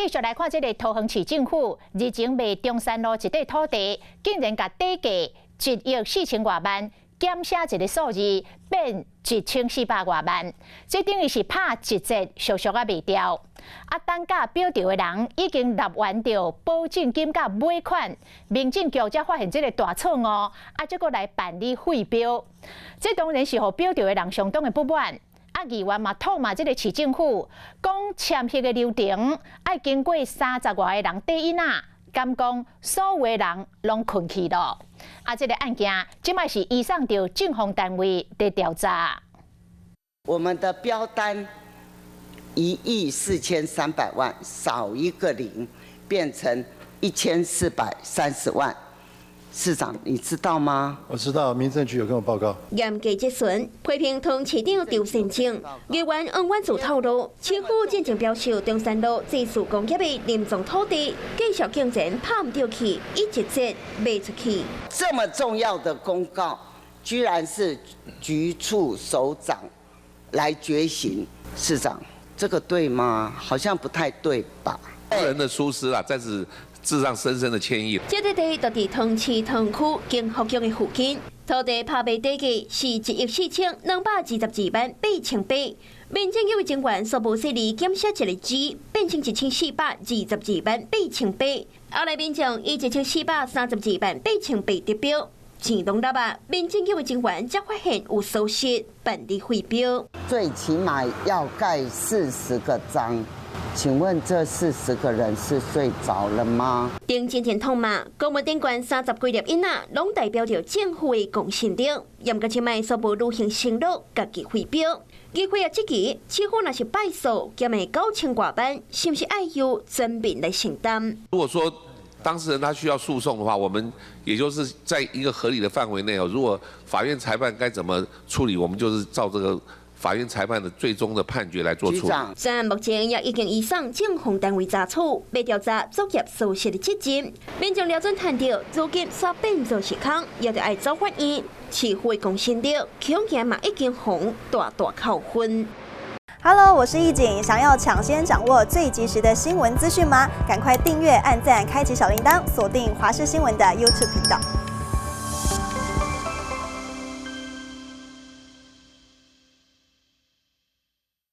继续来看这个桃园市政府日前卖中山路一块土地，竟然甲底价1亿4000多万，减写一个数字变1400多万，这等于是拍1折，俗俗啊卖掉。等价标调的人已经纳完着保证金甲尾款，民政局才发现这个大错误，结果来办理废标。这当然是互标调的人相当的不满。议员嘛痛骂这个市政府，讲签约的流程要经过30外个人底印啊，敢讲所有的人拢困去了。这个案件即摆是移送到政风单位的调查。我们的标单1亿4300万，少一个零，变成1430万。市长，你知道吗？我知道，民政局有跟我报告。严格质询，批评同市长刘成清，议员王婉珠透露，政府真正标售中山路技术工业的林总土地，继续竞争拍唔到去，一折卖出去。这么重要的公告，居然是局处首长来决行，市长，这个对吗？好像不太对吧？个人的疏失啊，在此致上深深的歉意。这块地就伫同市同区经福局的附近，土地拍卖底价是1亿4222万8800。民政局的警员所无势力减写一个字，变成1422万8800。后来民众以1432万8800得标。钱拢纳啊，民政局的警员才发现有疏失，办理废标。最起码要盖40个章。请问这40个人是睡着了吗？丁真正痛骂，公务顶管30几粒囡仔，拢代表着政府的公信力。严格即卖所无履行承诺，家己废标。议会这期，市府若是败诉，减的9000多万，是不是爱由人民来承担？如果说当事人他需要诉讼的话，我们也就是在一个合理的范围内如果法院裁判该怎么处理，我们就是照这个法院裁判的最终的判决来做处理。虽然目前也已经移送政风单位查处，要调查作业疏失的责任。民众了准谈到，如今煞变做是空，也得爱找法院。市府的公信力，恐惊嘛已经红大扣分。Hello， 我是易景，想要抢先掌握最及时的新闻资讯吗？赶快订阅、按赞、开启小铃铛，锁定华视新闻的 YouTube 频道。